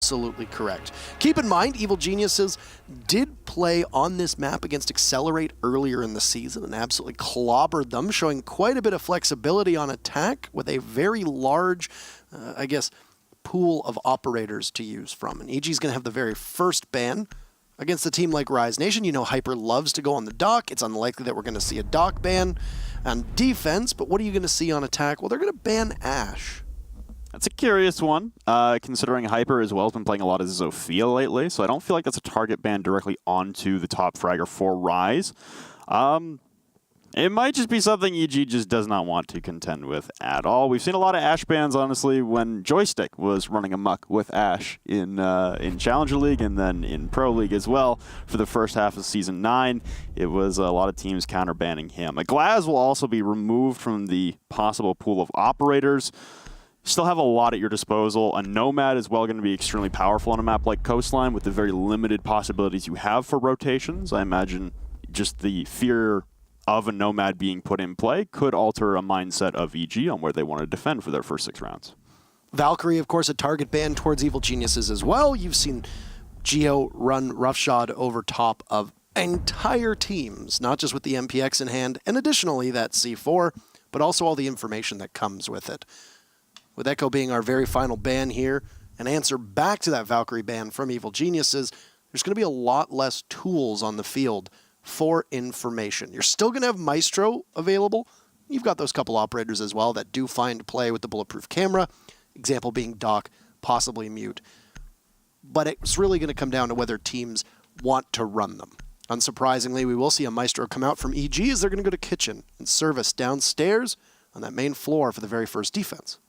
absolutely correct. Keep in mind, Evil Geniuses did play on this map against Accelerate earlier in the season and absolutely clobbered them, showing quite a bit of flexibility on attack with a very large, pool of operators to use from. And EG is going to have the very first ban against a team like Rise Nation. You know Hyper loves to go on the dock. It's unlikely that we're going to see a dock ban on defense, but what are you going to see on attack? Well, they're going to ban Ashe. That's a curious one, considering Hyper as well has been playing a lot of Zofia lately, so I don't feel like that's a target ban directly onto the top fragger for Rise. It might just be something EG just does not want to contend with at all. We've seen a lot of Ashe bans, honestly, when Joystick was running amok with Ashe in Challenger League and then in Pro League as well for the first half of Season 9. It was a lot of teams counter-banning him. Glaz will also be removed from the possible pool of operators. Still have a lot at your disposal. A Nomad is well going to be extremely powerful on a map like Coastline with the very limited possibilities you have for rotations. I imagine just the fear of a Nomad being put in play could alter a mindset of EG on where they want to defend for their first 6 rounds. Valkyrie, of course, a target ban towards Evil Geniuses as well. You've seen Geo run roughshod over top of entire teams, not just with the MPX in hand, and additionally that C4, but also all the information that comes with it. With Echo being our very final ban here, an answer back to that Valkyrie ban from Evil Geniuses, there's going to be a lot less tools on the field for information. You're still going to have Maestro available. You've got those couple operators as well that do find play with the bulletproof camera, example being Doc, possibly Mute. But it's really going to come down to whether teams want to run them. Unsurprisingly, we will see a Maestro come out from EG as they're going to go to Kitchen and service downstairs on that main floor for the very first defense.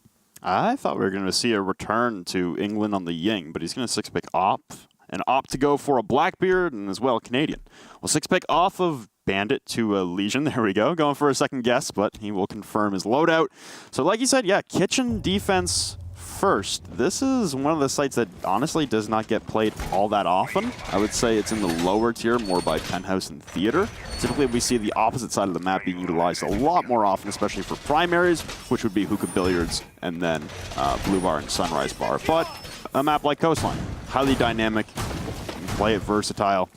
I thought we were going to see a return to England on the Ying, but he's going to 6-pick Op and opt to go for a Blackbeard and as well Canadian. Well, 6-pick off of Bandit to a Legion. There we go. Going for a second guess, but he will confirm his loadout. So like you said, yeah, Kitchen defense first. This is one of the sites that honestly does not get played all that often. I would say it's in the lower tier, more by Penthouse and Theater. Typically, we see the opposite side of the map being utilized a lot more often, especially for primaries, which would be Hookah Billiards and then Blue Bar and Sunrise Bar. But a map like Coastline, highly dynamic, you can play it versatile.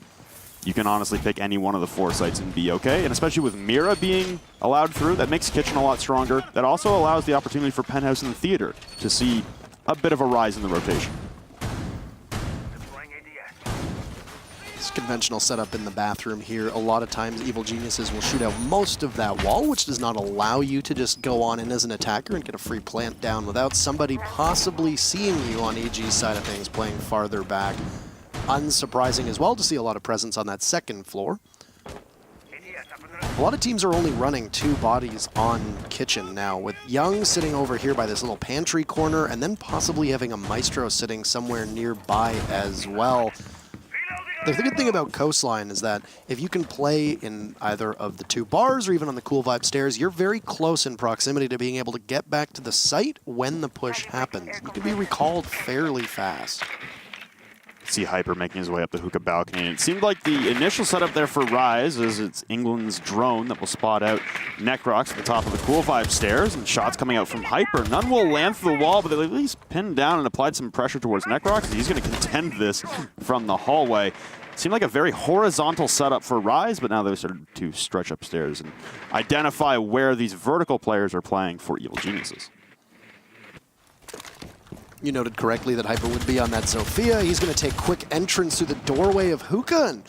You can honestly pick any one of the 4 sites and be okay. And especially with Mira being allowed through, that makes Kitchen a lot stronger. That also allows the opportunity for Penthouse and the Theater to see a bit of a rise in the rotation. This conventional setup in the bathroom here, a lot of times Evil Geniuses will shoot out most of that wall, which does not allow you to just go on in as an attacker and get a free plant down without somebody possibly seeing you on EG's side of things, playing farther back. Unsurprising as well to see a lot of presence on that second floor. A lot of teams are only running 2 bodies on Kitchen now, with Young sitting over here by this little pantry corner, and then possibly having a Maestro sitting somewhere nearby as well. The good thing about Coastline is that if you can play in either of the 2 bars or even on the Cool Vibe stairs, you're very close in proximity to being able to get back to the site when the push happens. You can be recalled fairly fast. See Hyper making his way up the hookah balcony. It seemed like the initial setup there for Rise is it's England's drone that will spot out Necrox at the top of the Cool Vibe stairs, and shots coming out from Hyper. None will land through the wall, but they at least pinned down and applied some pressure towards Necrox. He's going to contend this from the hallway. It seemed like a very horizontal setup for Rise, but now they're starting to stretch upstairs and identify where these vertical players are playing for Evil Geniuses. You noted correctly that Hyper would be on that Zofia. He's going to take quick entrance through the doorway of Hookah and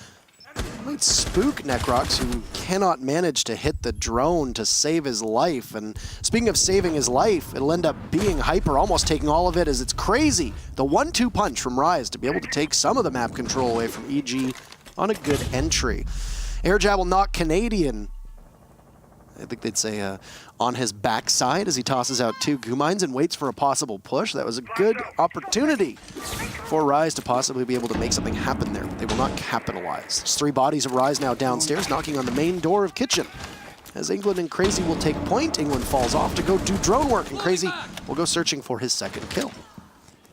might spook Necrox, who cannot manage to hit the drone to save his life. And speaking of saving his life, it'll end up being Hyper almost taking all of it, as it's crazy. The 1-2 punch from Rise to be able to take some of the map control away from EG on a good entry. Air Jab will knock Canadian, I think they'd say, on his backside as he tosses out 2 Gumines and waits for a possible push. That was a good opportunity for Rise to possibly be able to make something happen there. They will not capitalize. There's 3 bodies of Rise now downstairs, knocking on the main door of Kitchen. As England and Crazy will take point, England falls off to go do drone work, and Crazy will go searching for his second kill.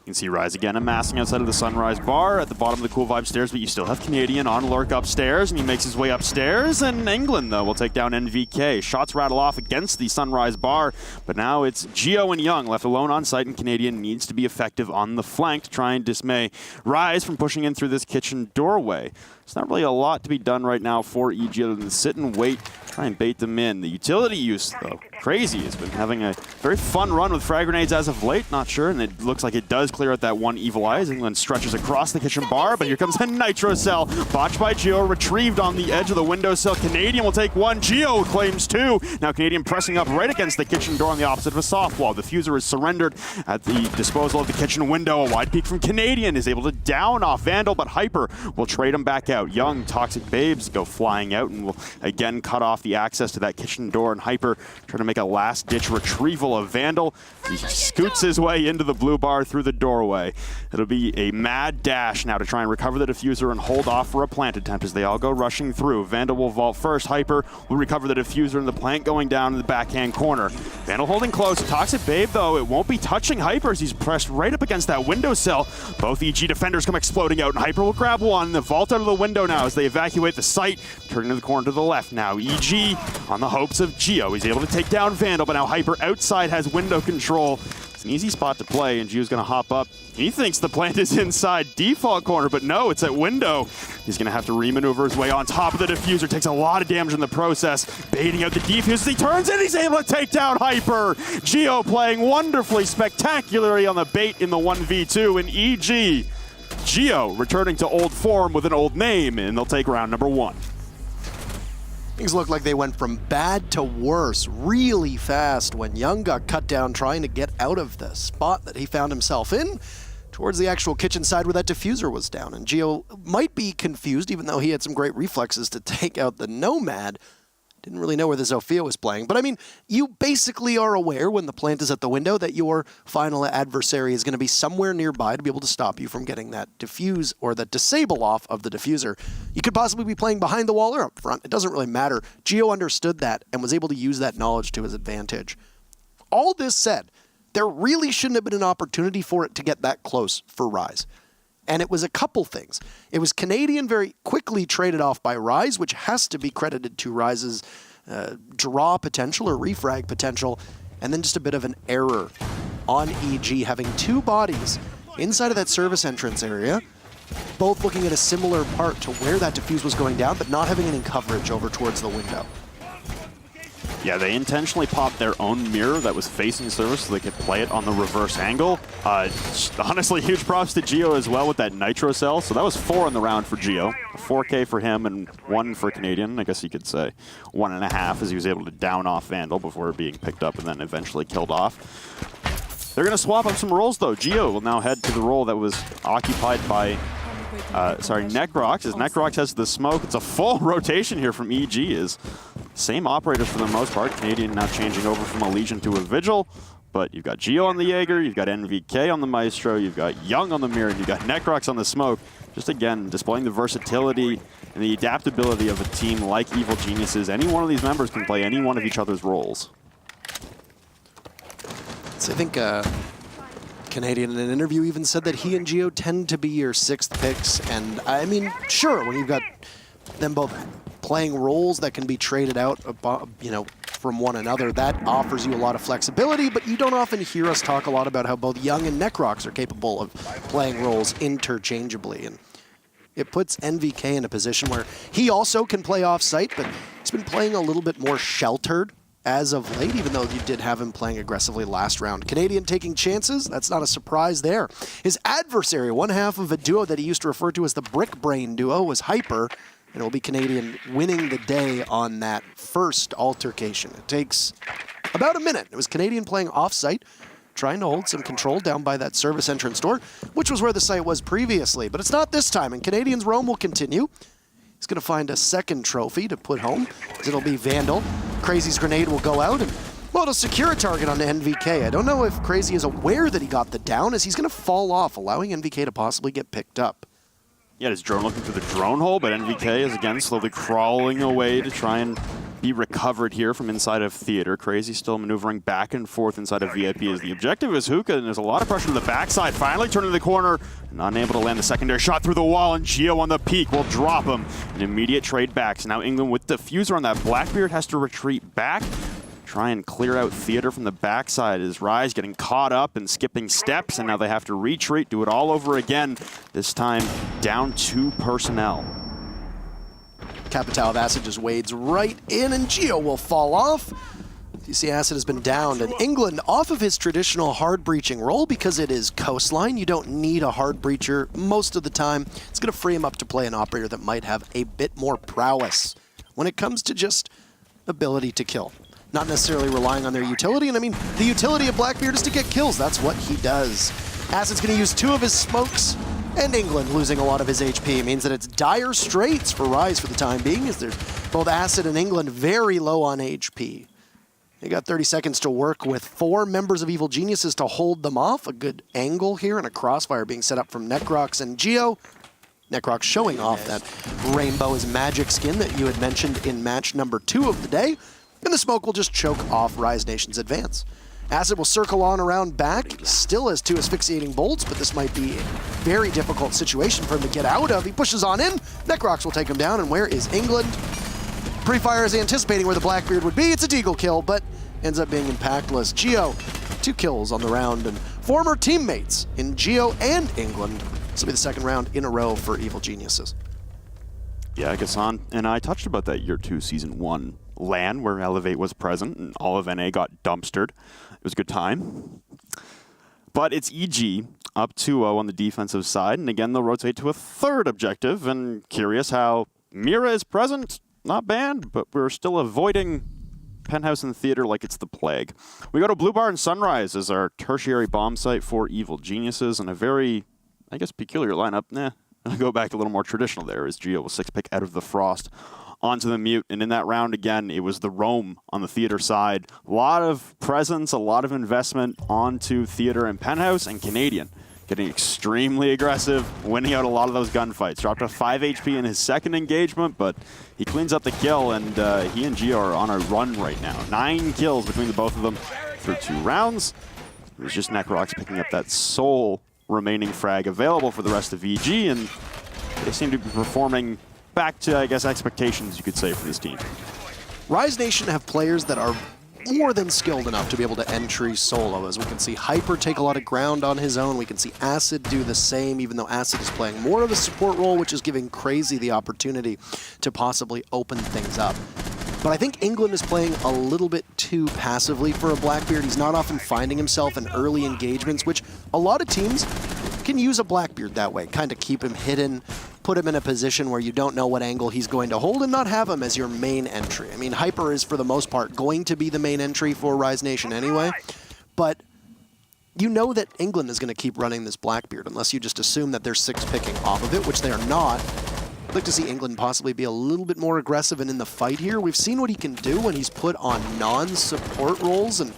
You can see Rise again amassing outside of the Sunrise Bar at the bottom of the Cool Vibe stairs, but you still have Canadian on lurk upstairs, and he makes his way upstairs, and England, though, will take down NVK. Shots rattle off against the Sunrise Bar, but now it's Gio and Young left alone on site, and Canadian needs to be effective on the flank to try and dismay Rise from pushing in through this kitchen doorway. There's not really a lot to be done right now for EG other than sit and wait, try and bait them in. The utility use, though, Crazy has been having a very fun run with frag grenades as of late, not sure, and it looks like it does clear out that one Evil Eye as England stretches across the kitchen bar, but here comes a Nitro Cell, botched by Gio, retrieved on the edge of the windowsill. Canadian will take one, Gio claims two. Now Canadian pressing up right against the kitchen door on the opposite of a soft wall. Diffuser is surrendered at the disposal of the kitchen window. A wide peek from Canadian is able to down off Vandal, but Hyper will trade him back out. Young, Toxic Babes go flying out and will again cut off the access to that kitchen door, and Hyper trying to make a last-ditch retrieval of Vandal. He scoots his way into the blue bar through the doorway. It'll be a mad dash now to try and recover the diffuser and hold off for a plant attempt as they all go rushing through. Vandal will vault first. Hyper will recover the diffuser and the plant going down in the backhand corner. Vandal holding close. Toxic Babe, though, it won't be touching Hyper as he's pressed right up against that windowsill. Both EG defenders come exploding out, and Hyper will grab one. The vault out of the window now as they evacuate the site. Turning to the corner to the left now. EG on the hopes of Gio. He's able to take down Vandal, but now Hyper outside has window control. It's an easy spot to play, and Gio's going to hop up. He thinks the plant is inside default corner, but no, it's at window. He's going to have to remaneuver his way on top of the diffuser. Takes a lot of damage in the process. Baiting out the defuse. He turns and he's able to take down Hyper. Gio playing wonderfully, spectacularly on the bait in the 1v2, and EG. Gio returning to old form with an old name, and they'll take round number one. Things look like they went from bad to worse really fast when Young got cut down trying to get out of the spot that he found himself in towards the actual kitchen side where that diffuser was down. And Gio might be confused, even though he had some great reflexes to take out the Nomad. Didn't really know where the Zofia was playing. But I mean, you basically are aware when the plant is at the window that your final adversary is going to be somewhere nearby to be able to stop you from getting that diffuse or the disable off of the diffuser. You could possibly be playing behind the wall or up front. It doesn't really matter. Gio understood that and was able to use that knowledge to his advantage. All this said, there really shouldn't have been an opportunity for it to get that close for Rise. And it was a couple things. It was Canadian very quickly traded off by Rise, which has to be credited to Rise's draw potential or refrag potential, and then just a bit of an error on EG having two bodies inside of that service entrance area, both looking at a similar part to where that diffuse was going down, but not having any coverage over towards the window. Yeah, they intentionally popped their own mirror that was facing service so they could play it on the reverse angle. Honestly, huge props to Gio as well with that Nitro Cell. So that was 4 in the round for Gio. 4K for him and 1 for Canadian. I guess you could say 1.5 as he was able to down off Vandal before being picked up and then eventually killed off. They're going to swap up some roles, though. Gio will now head to the role that was occupied by Necrox. As Necrox has the smoke, it's a full rotation here from EG. Is same operators for the most part. Canadian now changing over from a Legion to a Vigil. But you've got Gio on the Jaeger, you've got NVK on the Maestro, you've got Young on the Mirror, and you've got Necrox on the Smoke. Just again, displaying the versatility and the adaptability of a team like Evil Geniuses. Any one of these members can play any one of each other's roles. So I think Canadian in an interview even said that he and Gio tend to be your 6th picks. And I mean, sure, when you've got them both playing roles that can be traded out, from one another, that offers you a lot of flexibility, but you don't often hear us talk a lot about how both Young and Necrox are capable of playing roles interchangeably. And it puts NVK in a position where he also can play off-site, but he's been playing a little bit more sheltered as of late, even though you did have him playing aggressively last round. Canadian taking chances, that's not a surprise there. His adversary, one half of a duo that he used to refer to as the Brick Brain duo, was Hyper, and it will be Canadian winning the day on that first altercation. It takes about a minute. It was Canadian playing off-site, trying to hold some control down by that service entrance door, which was where the site was previously, but it's not this time, and Canadian's roam will continue. He's going to find a second trophy to put home. It'll be Vandal. Crazy's grenade will go out, and, well, it'll secure a target on NVK. I don't know if Crazy is aware that he got the down, as he's going to fall off, allowing NVK to possibly get picked up. Yeah, his drone looking through the drone hole, but NVK is again slowly crawling away to try and be recovered here from inside of Theater. Crazy still maneuvering back and forth inside of VIP as the objective is Hookah, and there's a lot of pressure on the backside. Finally turning the corner, and unable to land the secondary shot through the wall, and Geo on the peak will drop him. An immediate trade back. So now England with Diffuser on that Blackbeard has to retreat back. Try and clear out Theater from the backside as Rise getting caught up and skipping steps, and now they have to retreat, do it all over again, this time down 2 personnel. Capitao of Acid just wades right in, and Geo will fall off. You see Acid has been downed, and England off of his traditional hard breaching role because it is coastline. You don't need a hard breacher most of the time. It's going to free him up to play an operator that might have a bit more prowess when it comes to just ability to kill. Not necessarily relying on their utility, and I mean, the utility of Blackbeard is to get kills. That's what he does. Acid's going to use 2 of his smokes, and England losing a lot of his HP means that it's dire straits for Rise for the time being, as there's both Acid and England very low on HP. They got 30 seconds to work with 4 members of Evil Geniuses to hold them off. A good angle here, and a crossfire being set up from Necrox and Geo. Necrox showing off that Rainbow is Magic skin that you had mentioned in match number 2 of the day. And the smoke will just choke off Rise Nation's advance. Acid will circle on around back, still has 2 asphyxiating bolts, but this might be a very difficult situation for him to get out of. He pushes on in, Necrox will take him down, and where is England? Prefire is anticipating where the Blackbeard would be. It's a Deagle kill, but ends up being impactless. Geo, 2 kills on the round, and former teammates in Geo and England. This will be the 2nd round in a row for Evil Geniuses. Yeah, Gassan and I touched about that Year 2 Season 1 LAN where Elevate was present and all of NA got dumpstered. It was a good time. But it's EG up 2-0 on the defensive side, and again they'll rotate to a 3rd objective, and curious how Mira is present, not banned, but we're still avoiding Penthouse and Theater like it's the plague. We go to Blue Bar and Sunrise as our tertiary bomb site for Evil Geniuses, and a very, I guess, peculiar lineup. I'll go back a little more traditional there as Geo will 6-pick out of the Frost onto the Mute, and in that round again it was the Roam on the Theater side. A lot of presence, a lot of investment onto Theater and Penthouse, and Canadian getting extremely aggressive, winning out a lot of those gunfights. Dropped to 5 HP in his 2nd engagement, but he cleans up the kill, and he and Geo are on a run right now. 9 kills between the both of them through 2 rounds. It was just Necrox picking up that sole remaining frag available for the rest of EG, and they seem to be performing back to, I guess, expectations, you could say, for this team. Rise Nation have players that are more than skilled enough to be able to entry solo. As we can see Hyper take a lot of ground on his own. We can see Acid do the same, even though Acid is playing more of a support role, which is giving Crazy the opportunity to possibly open things up. But I think England is playing a little bit too passively for a Blackbeard. He's not often finding himself in early engagements, which a lot of teams can use a Blackbeard that way, kind of keep him hidden, put him in a position where you don't know what angle he's going to hold, and not have him as your main entry. I mean, Hyper is, for the most part, going to be the main entry for Rise Nation anyway, but you know that England is going to keep running this Blackbeard unless you just assume that they're 6-picking off of it, which they are not. I'd like to see England possibly be a little bit more aggressive and in the fight here. We've seen what he can do when he's put on non-support roles, and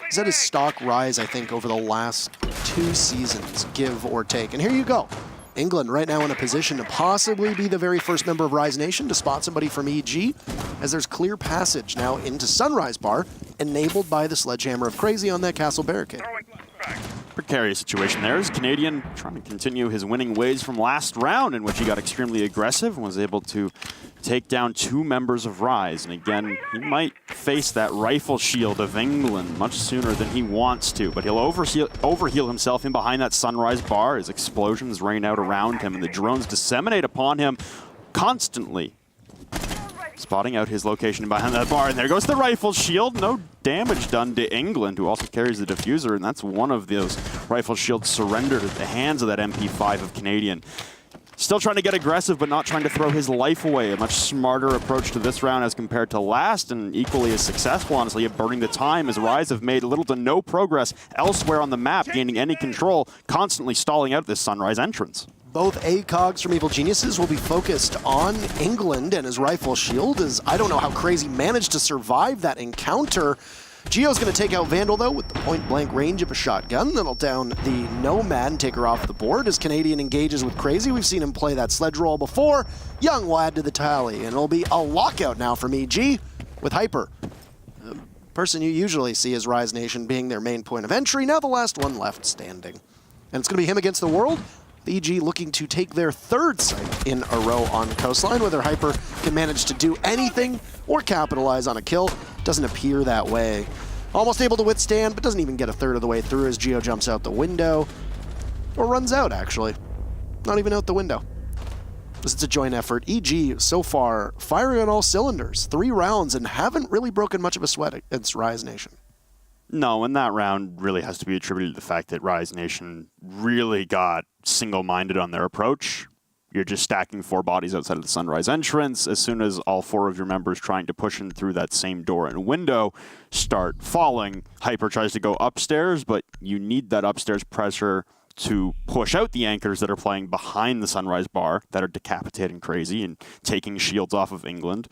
he's at his stock rise, I think, over the last 2 seasons, give or take. And here you go. England right now in a position to possibly be the very first member of Rise Nation to spot somebody from EG, as there's clear passage now into Sunrise Bar, enabled by the Sledgehammer of Crazy on that castle barricade. Precarious situation there as Canadian trying to continue his winning ways from last round, in which he got extremely aggressive and was able to take down 2 members of Rise. And again, he might face that rifle shield of England much sooner than he wants to, but he'll overheal himself in behind that Sunrise Bar as explosions rain out around him and the drones disseminate upon him constantly, spotting out his location behind that bar. And there goes the rifle shield. No damage done to England, who also carries the diffuser, and that's one of those rifle shields surrendered at the hands of that MP5 of Canadian. Still trying to get aggressive, but not trying to throw his life away. A much smarter approach to this round as compared to last, and equally as successful, honestly, at burning the time, as Rise have made little to no progress elsewhere on the map, gaining any control, constantly stalling out this Sunrise entrance. Both ACOGs from Evil Geniuses will be focused on England and his rifle shield, as I don't know how Crazy managed to survive that encounter. Gio's going to take out Vandal, though, with the point-blank range of a shotgun. That'll down the Nomad and take her off the board. As Canadian engages with Crazy, we've seen him play that sledge roll before. Young will add to the tally, and it'll be a lockout now from EG with Hyper. The person you usually see as Rise Nation being their main point of entry, now the last one left standing. And it's going to be him against the world. The EG looking to take their third site in a row on Coastline. Whether Hyper can manage to do anything or capitalize on a kill doesn't appear that way. Almost able to withstand, but doesn't even get a third of the way through as Gio jumps out the window. Or runs out, actually. Not even out the window. This is a joint effort. EG, so far, firing on all cylinders. 3 rounds and haven't really broken much of a sweat against Rise Nation. No, and that round really has to be attributed to the fact that Rise Nation really got single-minded on their approach. You're just stacking 4 bodies outside of the Sunrise entrance. As soon as all 4 of your members trying to push in through that same door and window start falling, Hyper tries to go upstairs, but you need that upstairs pressure to push out the anchors that are playing behind the Sunrise bar that are decapitating Crazy and taking shields off of England.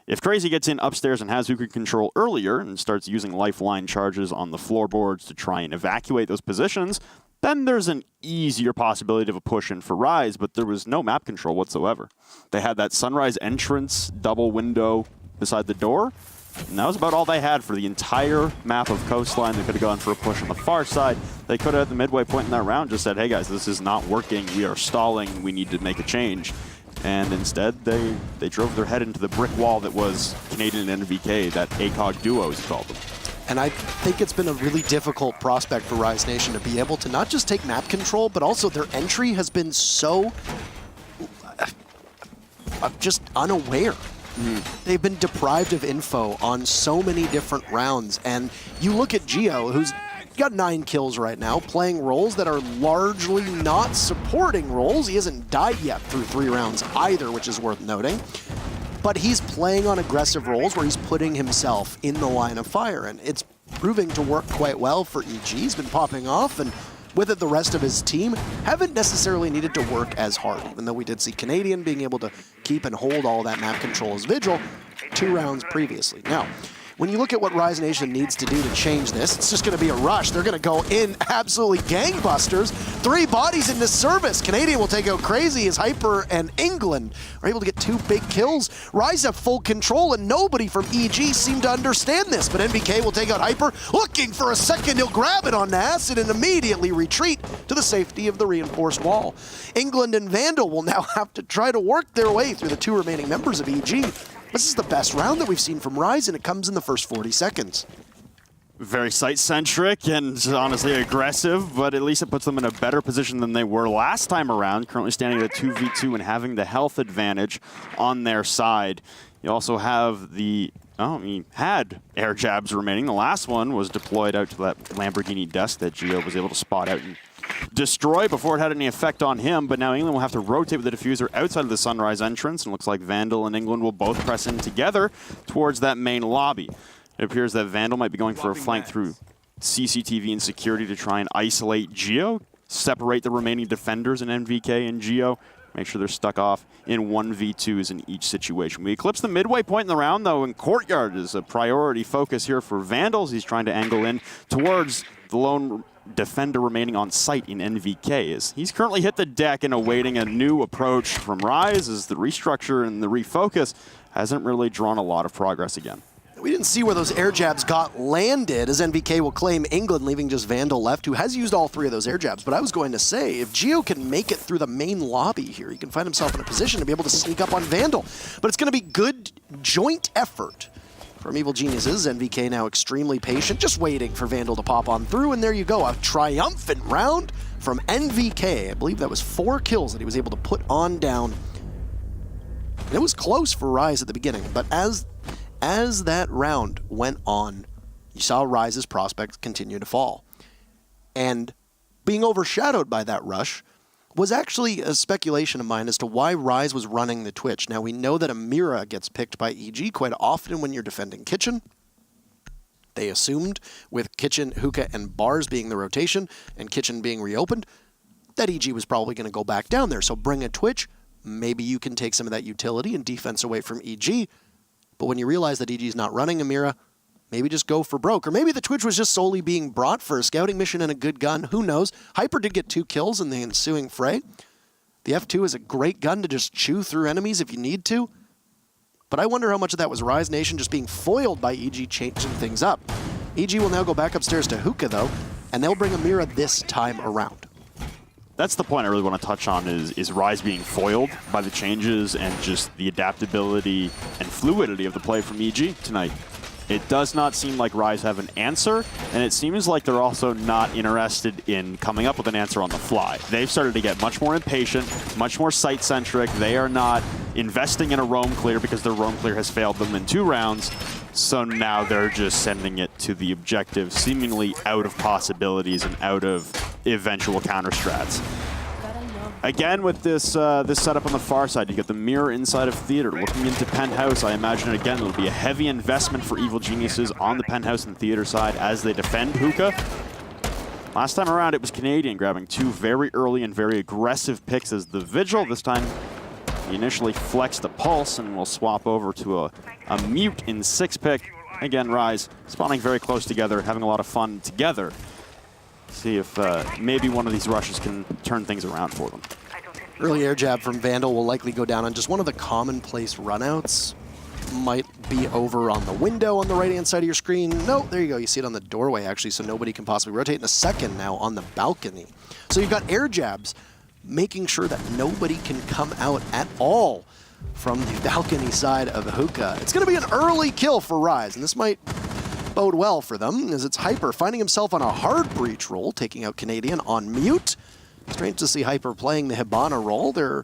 If Crazy gets in upstairs and has Hookah control earlier and starts using lifeline charges on the floorboards to try and evacuate those positions, then there's an easier possibility of a push in for Rise, but there was no map control whatsoever. They had that Sunrise entrance double window beside the door, and that was about all they had for the entire map of Coastline. They could have gone for a push on the far side. They could have, at the midway point in that round, just said, hey guys, this is not working. We are stalling. We need to make a change. And instead, they drove their head into the brick wall that was Canadian and NVK, that ACOG duo, as he called them. And I think it's been a really difficult prospect for Rise Nation to be able to not just take map control, but also their entry has been so just unaware. They've been deprived of info on so many different rounds. And you look at Gio, who's got 9 kills right now, playing roles that are largely not supporting roles. He hasn't died yet through 3 rounds either, which is worth noting. But he's playing on aggressive roles where he's putting himself in the line of fire, and it's proving to work quite well for EG. He's been popping off, and with it, the rest of his team haven't necessarily needed to work as hard, even though we did see Canadian being able to keep and hold all that map control as Vigil 2 rounds previously. Now, when you look at what Rise Nation needs to do to change this, it's just going to be a rush. They're going to go in absolutely gangbusters. 3 bodies into service. Canadian will take out Crazy as Hyper and England are able to get 2 big kills. Rise have full control, and nobody from EG seemed to understand this. But NVK will take out Hyper. Looking for a second, he'll grab it on acid and immediately retreat to the safety of the reinforced wall. England and Vandal will now have to try to work their way through the 2 remaining members of EG. This is the best round that we've seen from Rise, and it comes in the first 40 seconds. Very site-centric and honestly aggressive, but at least it puts them in a better position than they were last time around, currently standing at a 2v2 and having the health advantage on their side. You also have had air jabs remaining. The last one was deployed out to that Lamborghini desk that Gio was able to spot out and destroy before it had any effect on him, but now England will have to rotate with the diffuser outside of the Sunrise entrance, and it looks like Vandal and England will both press in together towards that main lobby. It appears that Vandal might be going for a flank through CCTV and security to try and isolate Gio, separate the remaining defenders in NVK and Gio, make sure they're stuck off in 1v2s in each situation. We eclipse the midway point in the round, though, and Courtyard is a priority focus here for Vandals. He's trying to angle in towards the lone defender remaining on site in NVK. He's currently hit the deck and awaiting a new approach from Rise as the restructure and the refocus hasn't really drawn a lot of progress again. We didn't see where those air jabs got landed, as NVK will claim England, leaving just Vandal left, who has used all 3 of those air jabs. But I was going to say, if Gio can make it through the main lobby here, he can find himself in a position to be able to sneak up on Vandal. But it's going to be good joint effort from Evil Geniuses. NVK now extremely patient, just waiting for Vandal to pop on through, and there you go, a triumphant round from NVK. I believe that was 4 kills that he was able to put on down. And it was close for Rise at the beginning, but as that round went on, you saw Rise's prospects continue to fall. And being overshadowed by that rush was actually a speculation of mine as to why Rise was running the Twitch. Now, we know that Amira gets picked by EG quite often when you're defending Kitchen. They assumed, with Kitchen, Hookah, and Bars being the rotation, and Kitchen being reopened, that EG was probably going to go back down there. So bring a Twitch, maybe you can take some of that utility and defense away from EG. But when you realize that EG is not running Amira, maybe just go for broke. Or maybe the Twitch was just solely being brought for a scouting mission and a good gun. Who knows? Hyper did get 2 kills in the ensuing fray. The F2 is a great gun to just chew through enemies if you need to. But I wonder how much of that was Rise Nation just being foiled by EG changing things up. EG will now go back upstairs to Hookah, though, and they'll bring Amira this time around. That's the point I really want to touch on is Rise being foiled by the changes and just the adaptability and fluidity of the play from EG tonight. It does not seem like Rise have an answer, and it seems like they're also not interested in coming up with an answer on the fly. They've started to get much more impatient, much more site-centric. They are not investing in a roam clear because their roam clear has failed them in 2 rounds. So now they're just sending it to the objective, seemingly out of possibilities and out of eventual counter strats. Again, with this this setup on the far side, you get the mirror inside of Theater. Looking into Penthouse, I imagine, again, it'll be a heavy investment for Evil Geniuses on the Penthouse and Theater side as they defend Hookah. Last time around, it was Canadian grabbing 2 very early and very aggressive picks as the Vigil. This time, he initially flexed the Pulse and will swap over to a Mute in 6 pick. Again, Rise spawning very close together, having a lot of fun together. See if maybe one of these rushes can turn things around for them. Early air jab from Vandal will likely go down on just one of the commonplace runouts. Might be over on the window on the right-hand side of your screen. No, there you go. You see it on the doorway, actually, so nobody can possibly rotate. In a second now on the balcony. So you've got air jabs making sure that nobody can come out at all from the balcony side of Hookah. It's going to be an early kill for Rise, and this might bode well for them, as it's Hyper finding himself on a hard breach roll, taking out Canadian on Mute. Strange to see Hyper playing the Hibana role. There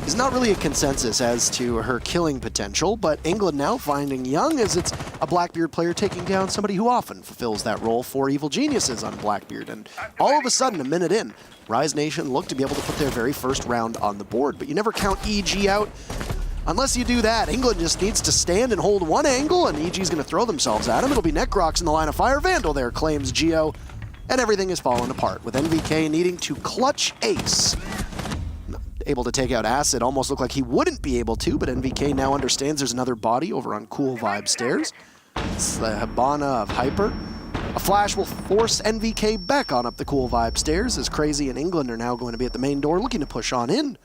is not really a consensus as to her killing potential, but England now finding Young as it's a Blackbeard player taking down somebody who often fulfills that role for Evil Geniuses on Blackbeard. And all of a sudden, a minute in, Rise Nation looked to be able to put their very first round on the board, but you never count EG out. Unless you do that, England just needs to stand and hold one angle, and EG's going to throw themselves at him. It'll be Necrox in the line of fire. Vandal there claims Geo, and everything is falling apart, with NVK needing to clutch ace. Able to take out Acid, almost looked like he wouldn't be able to, but NVK now understands there's another body over on Cool Vibe stairs. It's the Hibana of Hyper. A flash will force NVK back on up the Cool Vibe stairs, as Crazy and England are now going to be at the main door looking to push on in.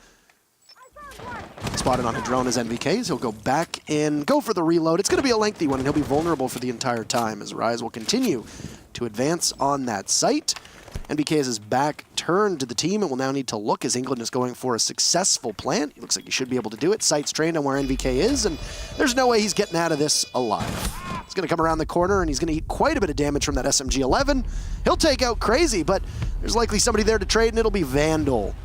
Spotted on a drone as NVK, so he'll go back in, go for the reload. It's going to be a lengthy one, and he'll be vulnerable for the entire time as Rise will continue to advance on that site. NVK has his back turned to the team and will now need to look as England is going for a successful plant. He looks like he should be able to do it. Sight's trained on where NVK is, and there's no way he's getting out of this alive. He's going to come around the corner, and he's going to eat quite a bit of damage from that SMG-11. He'll take out Crazy, but there's likely somebody there to trade, and it'll be Vandal.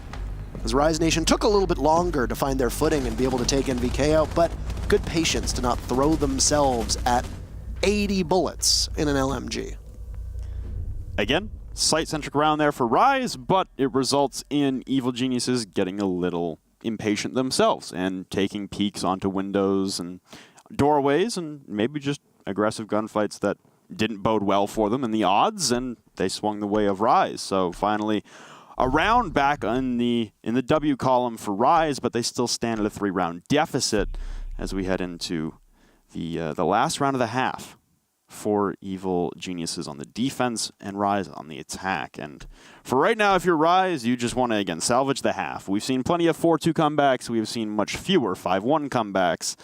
As Rise Nation took a little bit longer to find their footing and be able to take NVK out, but good patience to not throw themselves at 80 bullets in an LMG. Again, site-centric round there for Rise, but it results in Evil Geniuses getting a little impatient themselves and taking peeks onto windows and doorways and maybe just aggressive gunfights that didn't bode well for them in the odds, and they swung the way of Rise. So finally, a round back in the W column for Rise, but they still stand at a 3-round deficit as we head into the last round of the half for Evil Geniuses on the defense and Rise on the attack. And for right now, if you're Rise, you just want to, again, salvage the half. We've seen plenty of 4-2 comebacks. We've seen much fewer 5-1 comebacks.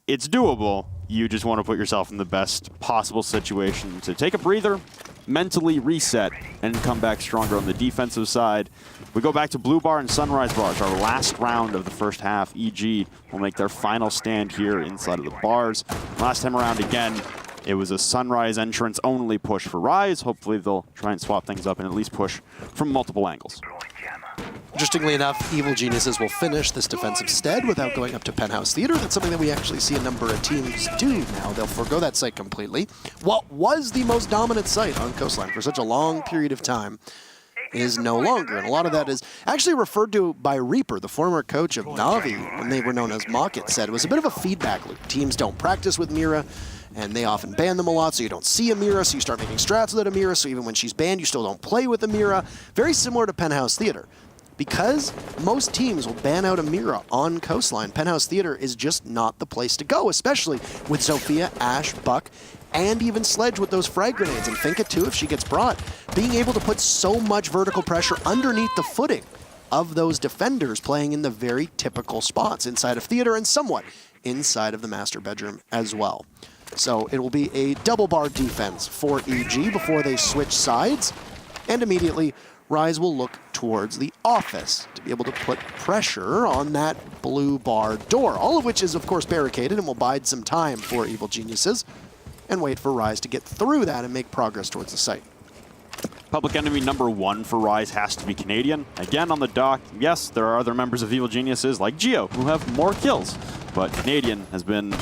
It's doable. You just want to put yourself in the best possible situation to take a breather, mentally reset, and come back stronger on the defensive side. We go back to Blue Bar and Sunrise Bars, our last round of the first half. EG will make their final stand here inside of the bars. Last time around, again, it was a Sunrise entrance only push for Rise. Hopefully they'll try and swap things up and at least push from multiple angles. Interestingly enough, Evil Geniuses will finish this defensive stead without going up to Penthouse Theater. That's something that we actually see a number of teams do now. They'll forego that site completely. What was the most dominant site on Coastline for such a long period of time is no longer. And a lot of that is actually referred to by Reaper, the former coach of Na'Vi, when they were known as Mocket, said it was a bit of a feedback loop. Teams don't practice with Mira, and they often ban them a lot, so you don't see Amira, so you start making strats without Amira, so even when she's banned, you still don't play with Amira. Very similar to Penthouse Theater. Because most teams will ban out Amira on Coastline, Penthouse Theater is just not the place to go, especially with Zofia, Ash, Buck, and even Sledge with those frag grenades, and Finka too if she gets brought. Being able to put so much vertical pressure underneath the footing of those defenders, playing in the very typical spots inside of theater and somewhat inside of the master bedroom as well. So it will be a double bar defense for EG before they switch sides, and immediately Rise will look towards the office to be able to put pressure on that blue bar door, all of which is of course barricaded and will bide some time for Evil Geniuses and wait for Rise to get through that and make progress towards the site. Public enemy number 1 for Rise has to be Canadian. Again on the dock, yes, there are other members of Evil Geniuses like Geo who have more kills, but Canadian has been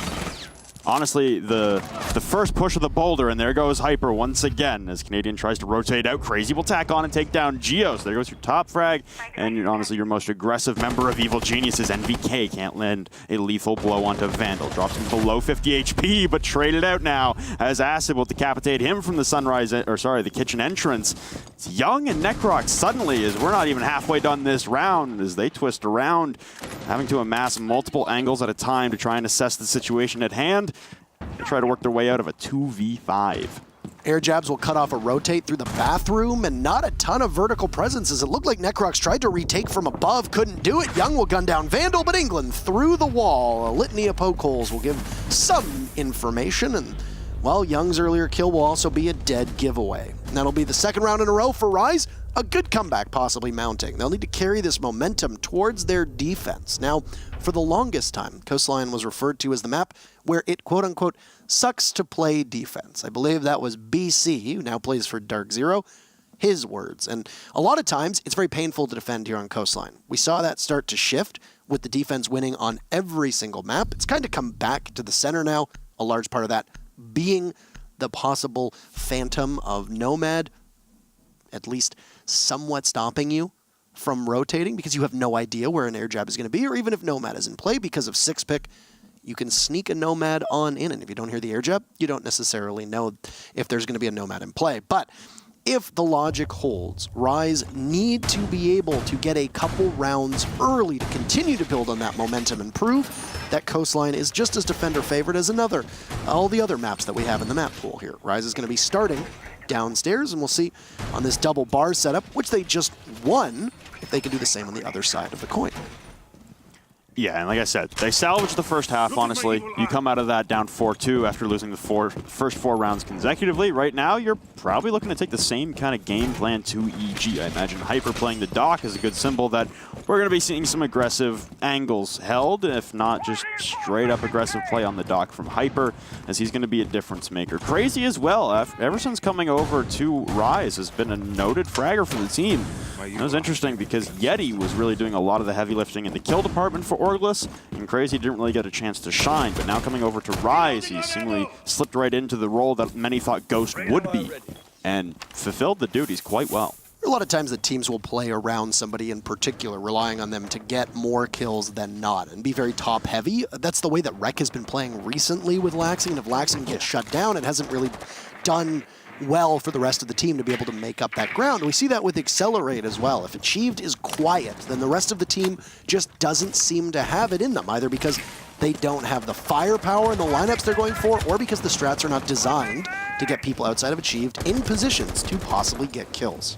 honestly the first push of the boulder, and there goes Hyper once again as Canadian tries to rotate out. Crazy will tack on and take down Geo, so there goes your top frag, and honestly your most aggressive member of Evil Geniuses, NVK, can't land a lethal blow onto Vandal. Drops him below 50 HP, but traded out now as Acid will decapitate him from the the kitchen entrance. It's Young and Necrox suddenly, as we're not even halfway done this round, as they twist around, having to amass multiple angles at a time to try and assess the situation at hand. They try to work their way out of a 2v5. Air jabs will cut off a rotate through the bathroom, and not a ton of vertical presence as it looked like Necrox tried to retake from above, couldn't do it. Young will gun down Vandal, but England through the wall. A litany of poke holes will give some information, and well, Young's earlier kill will also be a dead giveaway. And that'll be the second round in a row for Rise. A good comeback possibly mounting. They'll need to carry this momentum towards their defense. Now, for the longest time, Coastline was referred to as the map where it, quote-unquote, sucks to play defense. I believe that was BC, who now plays for Dark Zero, his words. And a lot of times, it's very painful to defend here on Coastline. We saw that start to shift with the defense winning on every single map. It's kind of come back to the center now, a large part of that being the possible phantom of Nomad, at least somewhat stopping you from rotating because you have no idea where an air jab is going to be, or even if Nomad is in play because of 6-pick, you can sneak a Nomad on in, and if you don't hear the air jab, you don't necessarily know if there's going to be a Nomad in play. But if the logic holds, Rise need to be able to get a couple rounds early to continue to build on that momentum and prove that Coastline is just as defender favored as all the other maps that we have in the map pool here. Rise is going to be starting downstairs, and we'll see on this double bar setup, which they just won, if they can do the same on the other side of the coin. Yeah, and like I said, they salvaged the first half, honestly. You come out of that down 4-2 after losing the first 4 rounds consecutively. Right now, you're probably looking to take the same kind of game plan to EG. I imagine Hyper playing the dock is a good symbol that we're going to be seeing some aggressive angles held, if not just straight up aggressive play on the dock from Hyper, as he's going to be a difference maker. Crazy as well, ever since coming over to Rise, has been a noted fragger for the team. It was interesting because Yeti was really doing a lot of the heavy lifting in the kill department for Orgless, and Crazy didn't really get a chance to shine, but now coming over to Rise, he seemingly slipped right into the role that many thought Ghost would be, and fulfilled the duties quite well. A lot of times the teams will play around somebody in particular, relying on them to get more kills than not, and be very top-heavy. That's the way that Rec has been playing recently with Laxing, and if Laxing gets shut down, it hasn't really done well for the rest of the team to be able to make up that ground. We see that with Accelerate as well. If Achieved is quiet, then the rest of the team just doesn't seem to have it in them, either because they don't have the firepower in the lineups they're going for, or because the strats are not designed to get people outside of Achieved in positions to possibly get kills.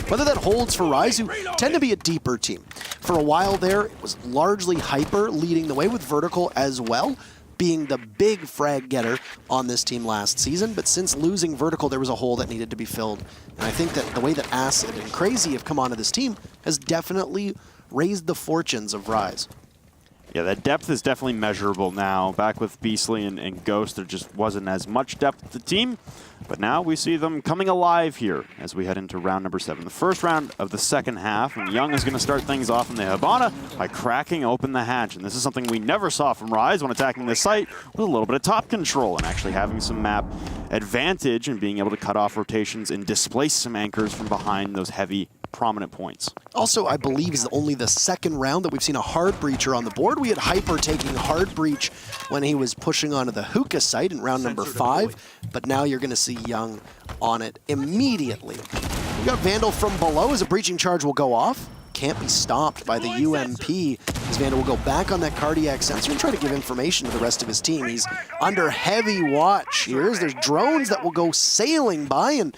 Whether that holds for Rise, who tend to be a deeper team. For a while there, it was largely Hyper leading the way with Vertical as well, being the big frag getter on this team last season, but since losing Vertical, there was a hole that needed to be filled. And I think that the way that Acid and Crazy have come onto this team has definitely raised the fortunes of Rise. Yeah, that depth is definitely measurable now. Back with Beastly and Ghost, there just wasn't as much depth to the team, but now we see them coming alive here as we head into round number 7. The first round of the second half, and Young is going to start things off in the Hibana by cracking open the hatch, and this is something we never saw from Rise when attacking this site, with a little bit of top control and actually having some map advantage and being able to cut off rotations and displace some anchors from behind those heavy prominent points. Also, I believe is only the second round that we've seen a hard breacher on the board. We had Hyper taking hard breach when he was pushing onto the hookah site in round number 5, but now you're going to see Young on it immediately. We got Vandal from below as a breaching charge will go off. Can't be stopped by the UMP as Vandal will go back on that cardiac sensor and try to give information to the rest of his team. He's under heavy watch here as there's drones that will go sailing by, and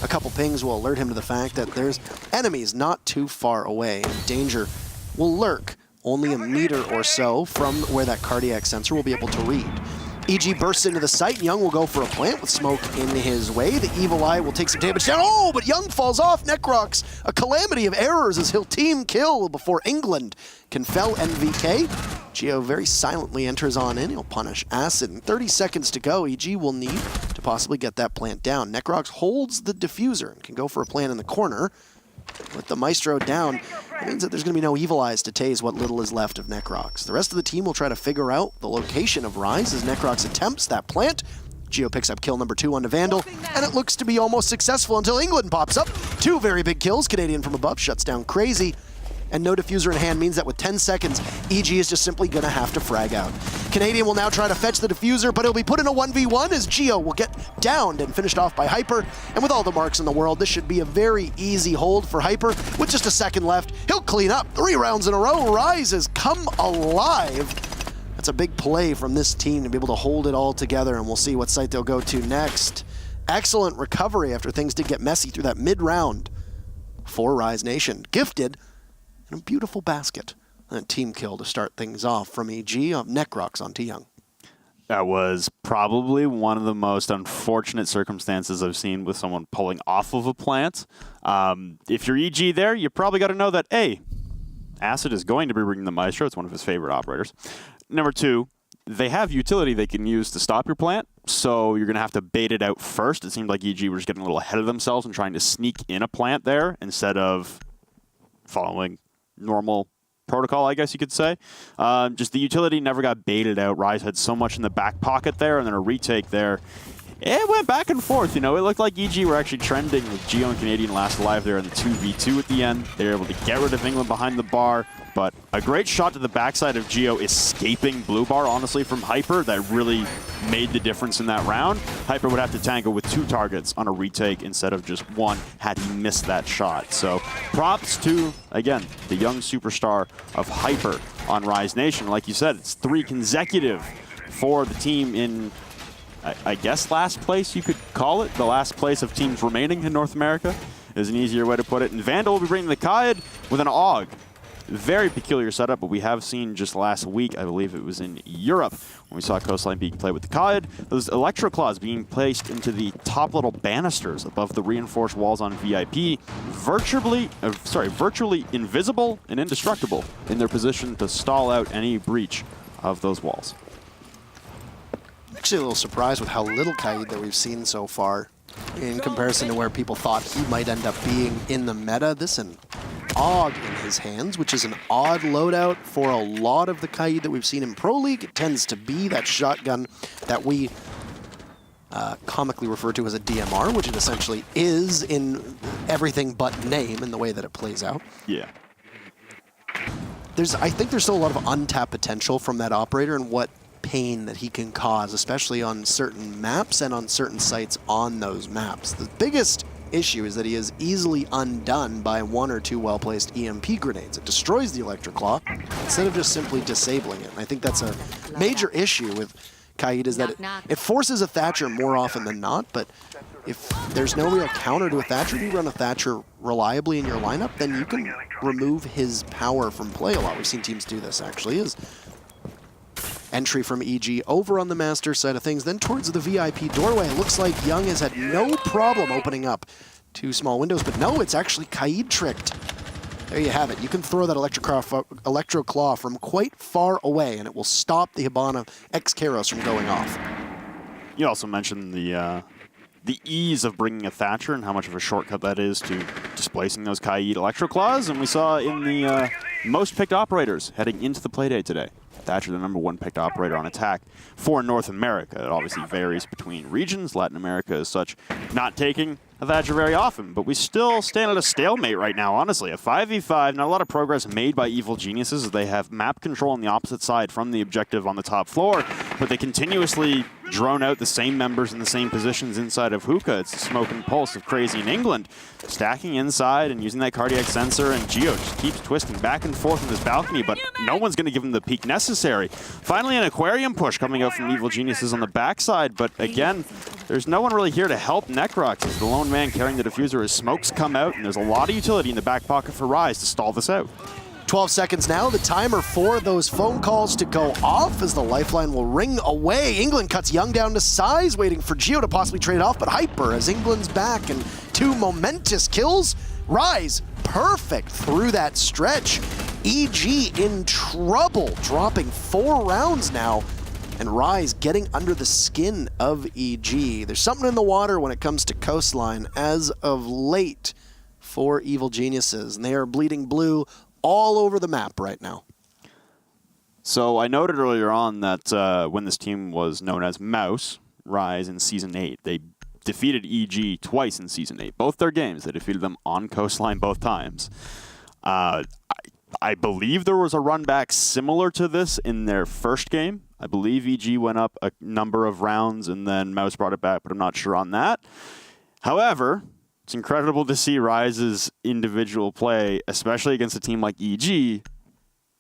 a couple pings will alert him to the fact that there's enemies not too far away. Danger will lurk only a meter or so from where that cardiac sensor will be able to read. EG bursts into the site, and Young will go for a plant with smoke in his way. The Evil Eye will take some damage down. Oh, but Young falls off. Necrox, a calamity of errors as he'll team kill before England can fell NVK. Geo very silently enters on in. He'll punish Acid. In 30 seconds to go, EG will need to possibly get that plant down. Necrox holds the diffuser and can go for a plant in the corner. With the Maestro down, it means that there's going to be no Evil Eyes to tase what little is left of Necrox. The rest of the team will try to figure out the location of Rise as Necrox attempts that plant. Geo picks up kill number 2 onto Vandal, and it looks to be almost successful until England pops up. 2 very big kills. Canadian from above shuts down Crazy. And no diffuser in hand means that with 10 seconds, EG is just simply going to have to frag out. Canadian will now try to fetch the diffuser, but it'll be put in a 1v1 as Geo will get downed and finished off by Hyper. And with all the marks in the world, this should be a very easy hold for Hyper. With just a second left, he'll clean up. 3 rounds in a row. Rise has come alive. That's a big play from this team to be able to hold it all together, and we'll see what site they'll go to next. Excellent recovery after things did get messy through that mid-round for Rise Nation. Gifted and a beautiful basket. And a team kill to start things off from EG of Necrox onto Young. That was probably one of the most unfortunate circumstances I've seen with someone pulling off of a plant. If you're EG there, you probably got to know that, A, Acid is going to be bringing the Maestro. It's one of his favorite operators. Number 2, they have utility they can use to stop your plant, so you're going to have to bait it out first. It seemed like EG were just getting a little ahead of themselves and trying to sneak in a plant there instead of following normal protocol, I guess you could say. Just the utility never got baited out. Rise had so much in the back pocket there, and then a retake there. It went back and forth, you know. It looked like EG were actually trending with Geo and Canadian last alive there in the 2v2 at the end. They were able to get rid of England behind the bar, but a great shot to the backside of Geo escaping Blue Bar, honestly, from Hyper that really made the difference in that round. Hyper would have to tango with 2 targets on a retake instead of just 1 had he missed that shot. So props to, again, the young superstar of Hyper on Rise Nation. Like you said, it's 3 consecutive for the team in, I guess, last place, you could call it. The last place of teams remaining in North America is an easier way to put it. And Vandal will be bringing the Kaid with an AUG. Very peculiar setup, but we have seen just last week, I believe it was in Europe, when we saw Coastline being played with the Kaid, those Electro Claws being placed into the top little banisters above the reinforced walls on VIP, virtually invisible and indestructible in their position to stall out any breach of those walls. Actually a little surprised with how little Kaid that we've seen so far in comparison to where people thought he might end up being in the meta. This an AUG in his hands, which is an odd loadout for a lot of the Kaid that we've seen in Pro League. It tends to be that shotgun that we comically refer to as a DMR, which it essentially is in everything but name in the way that it plays out. Yeah. I think there's still a lot of untapped potential from that operator and what pain that he can cause, especially on certain maps and on certain sites on those maps. The biggest issue is that he is easily undone by 1 or 2 well-placed EMP grenades. It destroys the Electric Claw instead of just simply disabling it. And I think that's a major issue with Kaid, is that it forces a Thatcher more often than not, but if there's no real counter to a Thatcher, if you run a Thatcher reliably in your lineup, then you can remove his power from play a lot. We've seen teams do this, actually, is entry from EG over on the Master side of things, then towards the VIP doorway. It looks like Young has had no problem opening up 2 small windows, but no, it's actually Kaid tricked. There you have it. You can throw that Electro Claw from quite far away, and it will stop the Hibana X Kairos from going off. You also mentioned the ease of bringing a Thatcher and how much of a shortcut that is to displacing those Kaid Electro Claws, and we saw in the most picked operators heading into the Playdate today. Thatcher, the #1 picked operator on attack for North America. It obviously varies between regions. Latin America is such not taking Thatcher very often, but we still stand at a stalemate right now, honestly. A 5v5, not a lot of progress made by Evil Geniuses as they have map control on the opposite side from the objective on the top floor, but they continuously drone out the same members in the same positions inside of Hookah. It's the Smoke and Pulse of Crazy in England, stacking inside and using that cardiac sensor, and Geo just keeps twisting back and forth in this balcony, but no one's going to give him the peek necessary. Finally, an Aquarium push coming out from Evil Geniuses on the backside, but again, there's no one really here to help Necrox as the lone man carrying the diffuser as smokes come out, and there's a lot of utility in the back pocket for Rise to stall this out. 12 seconds now, the timer for those phone calls to go off as the lifeline will ring away. England cuts Young down to size, waiting for Geo to possibly trade off, but Hyper as England's back and 2 momentous kills. Rise perfect through that stretch. EG in trouble, dropping 4 rounds now, and Rise getting under the skin of EG. There's something in the water when it comes to Coastline as of late for Evil Geniuses, and they are bleeding blue all over the map right now. So I noted earlier on that when this team was known as Mouse, Rise in Season 8, they defeated EG twice in Season 8. Both their games, they defeated them on Coastline both times. I believe there was a run back similar to this in their first game. I believe EG went up a number of rounds and then Mouse brought it back, but I'm not sure on that. However, it's incredible to see Rise's individual play, especially against a team like EG.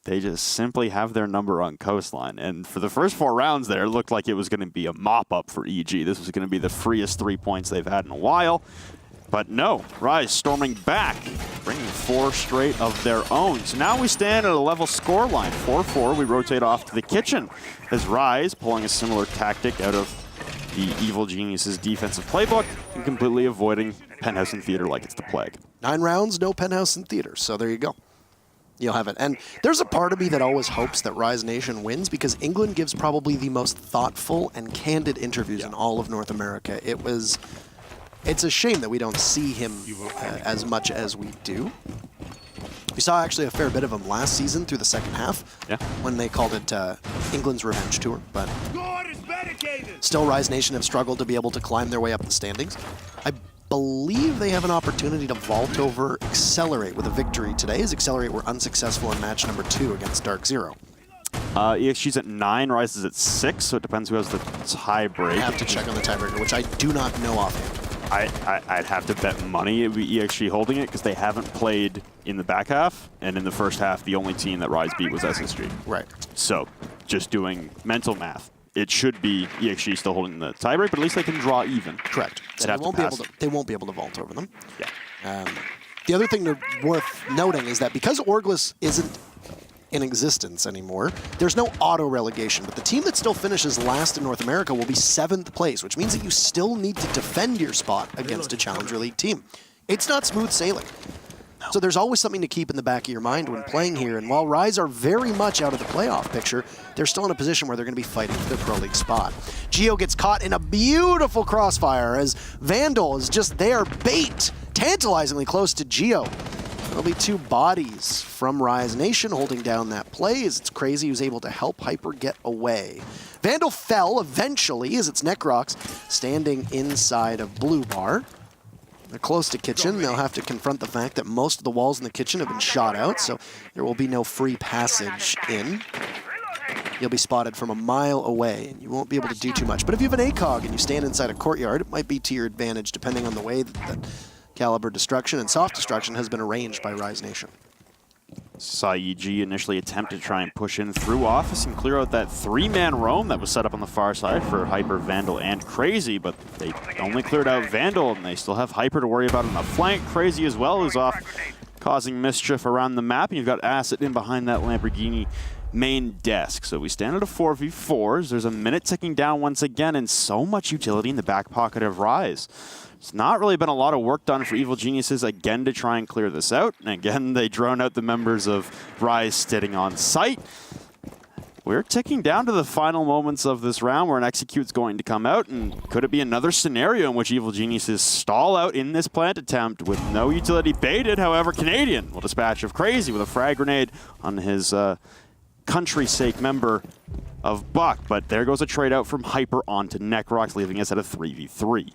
They just simply have their number on Coastline. And for the first 4 rounds there, it looked like it was going to be a mop-up for EG. This was going to be the freest 3 points they've had in a while. But no, Rise storming back, bringing 4 straight of their own. So now we stand at a level score line. 4-4, we rotate off to the kitchen as Rise, pulling a similar tactic out of the Evil Geniuses defensive playbook and completely avoiding Penthouse and Theater like it's the plague. 9 rounds, no Penthouse and Theater, so there you go. You'll have it. And there's a part of me that always hopes that Rise Nation wins because England gives probably the most thoughtful and candid interviews in all of North America. It's a shame that we don't see him as much as we do. We saw actually a fair bit of him last season through the second half when they called it England's Revenge Tour. But still, Rise Nation have struggled to be able to climb their way up the standings. I believe they have an opportunity to vault over Accelerate with a victory today, as Accelerate were unsuccessful in match number 2 against Dark Zero. EXG's at 9, Rise is at 6, so it depends who has the tiebreak. I have to check on the tiebreaker, which I do not know offhand. I'd have to bet money it would be EXG holding it because they haven't played in the back half, and in the first half, the only team that Rise beat was SSG. Right. So, just doing mental math, it should be EXG still holding the tiebreak, but at least they can draw even. Correct. So They won't be able to vault over them. Yeah. The other thing worth noting is that because Orglis isn't in existence anymore, there's no auto relegation, but the team that still finishes last in North America will be 7th place, which means that you still need to defend your spot against a Challenger League team. It's not smooth sailing. So there's always something to keep in the back of your mind when playing here, and while Rise are very much out of the playoff picture, they're still in a position where they're going to be fighting for their Pro League spot. Geo gets caught in a beautiful crossfire as Vandal is just there, bait, tantalizingly close to Geo. There'll be 2 bodies from Rise Nation holding down that play as it's Crazy who's able to help Hyper get away. Vandal fell eventually as it's Necrox standing inside of Blue Bar. They're close to kitchen. They'll have to confront the fact that most of the walls in the kitchen have been shot out, so there will be no free passage in. You'll be spotted from a mile away, and you won't be able to do too much. But if you have an ACOG and you stand inside a courtyard, it might be to your advantage depending on the way that Caliber Destruction and Soft Destruction has been arranged by Rise Nation. Saw EG initially attempt to try and push in through Office and clear out that 3-man roam that was set up on the far side for Hyper, Vandal, and Crazy, but they only cleared out Vandal, and they still have Hyper to worry about on the flank. Crazy as well is off causing mischief around the map, and you've got Acid in behind that Lamborghini main desk. So we stand at a 4v4s. There's a minute ticking down once again, and so much utility in the back pocket of Rise. It's not really been a lot of work done for Evil Geniuses again to try and clear this out. And again, they drone out the members of Rise sitting on site. We're ticking down to the final moments of this round where an Execute's going to come out. And could it be another scenario in which Evil Geniuses stall out in this plant attempt with no utility baited? However, Canadian will dispatch of Crazy with a frag grenade on his country's sake member of Buck. But there goes a trade out from Hyper onto Necrox, leaving us at a 3v3.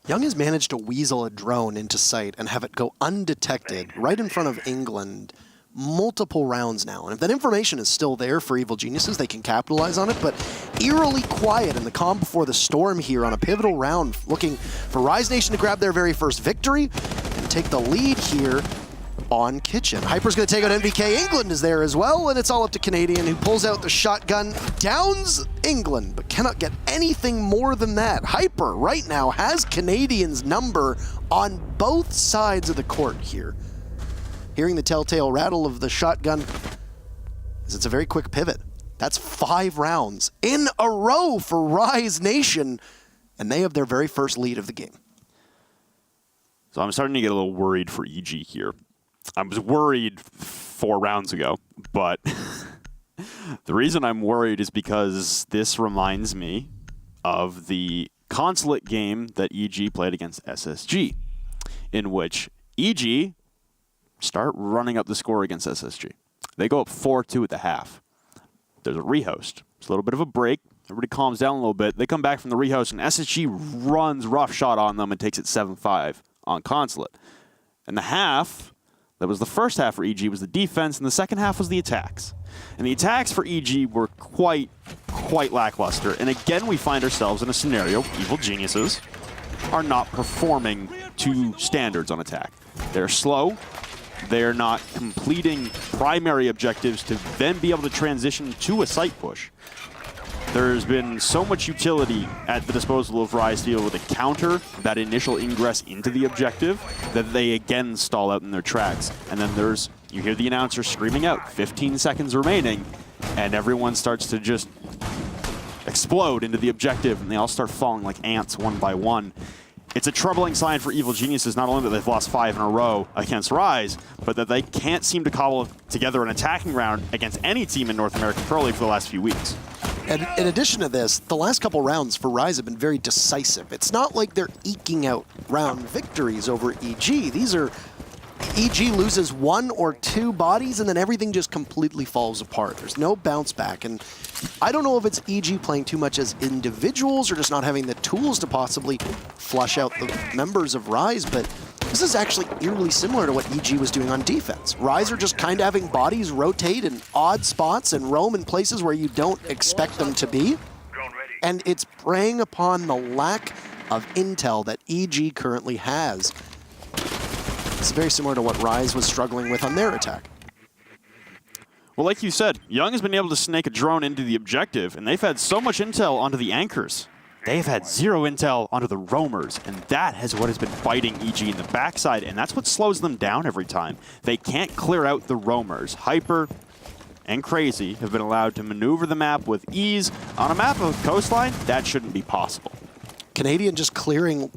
Young has managed to weasel a drone into sight and have it go undetected right in front of England multiple rounds now. And if that information is still there for Evil Geniuses, they can capitalize on it, but eerily quiet in the calm before the storm here on a pivotal round, looking for Rise Nation to grab their very first victory and take the lead here on Kitchen. Hyper's going to take out NVK. England is there as well, and it's all up to Canadian, who pulls out the shotgun, downs England, but cannot get anything more than that. Hyper right now has Canadian's number on both sides of the court here. Hearing the telltale rattle of the shotgun, as it's a very quick pivot. That's 5 rounds in a row for Rise Nation, and they have their very first lead of the game. So I'm starting to get a little worried for EG here. I was worried 4 rounds ago, but the reason I'm worried is because this reminds me of the Consulate game that EG played against SSG, in which EG start running up the score against SSG. They go up 4-2 at the half. There's a rehost. It's a little bit of a break. Everybody calms down a little bit. They come back from the rehost, and SSG runs roughshod on them and takes it 7-5 on Consulate. And the half, that was the first half for EG, was the defense, and the second half was the attacks. And the attacks for EG were quite lackluster. And again, we find ourselves in a scenario, Evil Geniuses are not performing to standards on attack. They're slow. They're not completing primary objectives to then be able to transition to a site push. There's been so much utility at the disposal of Rise to be able to counter that initial ingress into the objective that they again stall out in their tracks. And then you hear the announcer screaming out, 15 seconds remaining, and everyone starts to just explode into the objective, and they all start falling like ants one by one. It's a troubling sign for Evil Geniuses, not only that they've lost 5 in a row against Rise, but that they can't seem to cobble together an attacking round against any team in North American Pro League for the last few weeks. And in addition to this, the last couple rounds for Rise have been very decisive. It's not like they're eking out round victories over EG. These are EG loses 1 or 2 bodies, and then everything just completely falls apart. There's no bounce back, and I don't know if it's EG playing too much as individuals or just not having the tools to possibly flush out the members of Rise, but this is actually eerily similar to what EG was doing on defense. Rise are just kind of having bodies rotate in odd spots and roam in places where you don't expect them to be, and it's preying upon the lack of intel that EG currently has. It's very similar to what Rise was struggling with on their attack. Well, like you said, Young has been able to snake a drone into the objective, and they've had so much intel onto the anchors. They've had 0 intel onto the roamers, and that is what has been biting EG in the backside, and that's what slows them down every time. They can't clear out the roamers. Hyper and Crazy have been allowed to maneuver the map with ease. On a map of Coastline, that shouldn't be possible. Canadian just clearing,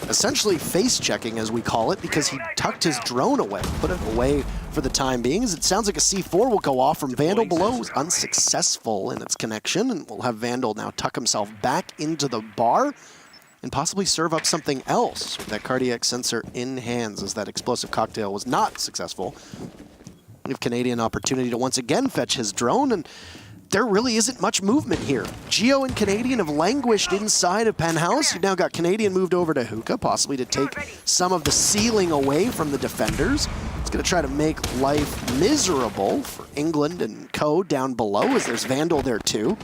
essentially face-checking, as we call it, because he tucked his drone away, put it away for the time being, as it sounds like a C4 will go off from Vandal below. It was unsuccessful in its connection, and we'll have Vandal now tuck himself back into the bar and possibly serve up something else with that cardiac sensor in hands, as that explosive cocktail was not successful. Give Canadian opportunity to once again fetch his drone, and there really isn't much movement here. Geo and Canadian have languished inside of Penthouse. You've now got Canadian moved over to Hookah, possibly to take some of the ceiling away from the defenders. It's going to try to make life miserable for England and Co. down below, as there's Vandal there too.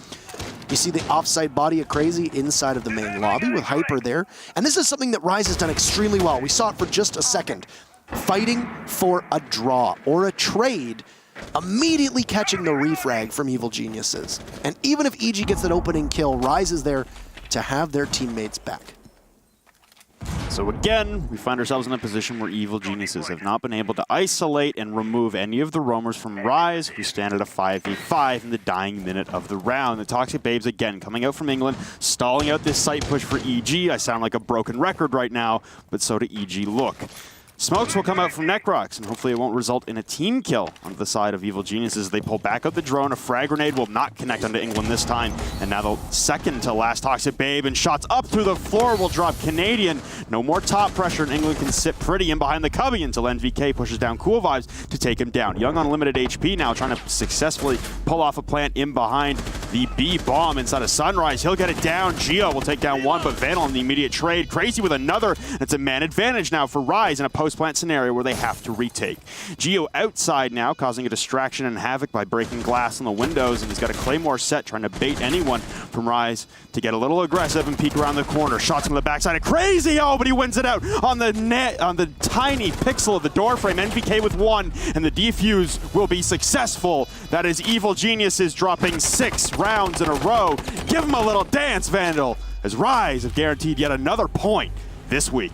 You see the offside body of Crazy inside of the main lobby with Hyper there. And this is something that Rise has done extremely well. We saw it for just a second. Fighting for a draw or a trade, immediately catching the refrag from Evil Geniuses. And even if EG gets that opening kill, Rise is there to have their teammates back. So again, we find ourselves in a position where Evil Geniuses have not been able to isolate and remove any of the roamers from Rise, who stand at a 5v5 in the dying minute of the round. The Toxic Babes again coming out from England, stalling out this site push for EG. I sound like a broken record right now, but so do EG look. Smokes will come out from Necrox, and hopefully it won't result in a team kill on the side of Evil Geniuses. They pull back out the drone. A frag grenade will not connect onto England this time. And now the second to last Toxic Babe, and shots up through the floor will drop Canadian. No more top pressure, and England can sit pretty in behind the cubby until NVK pushes down Cool Vibes to take him down. Young on limited HP now, trying to successfully pull off a plant in behind The B bomb inside of Sunrise. He'll get it down. Geo will take down one, but Vandal in the immediate trade. Crazy with another. It's a man advantage now for Rise in a post-plant scenario where they have to retake. Geo outside now, causing a distraction and havoc by breaking glass on the windows, and he's got a Claymore set trying to bait anyone from Rise to get a little aggressive and peek around the corner. Shots from the backside. Crazy! Oh, but he wins it out on the net, on the tiny pixel of the door frame. NVK with one, and the defuse will be successful. That is Evil Geniuses dropping 6 rounds in a row. Give him a little dance, Vandal, as Rise have guaranteed yet another point this week.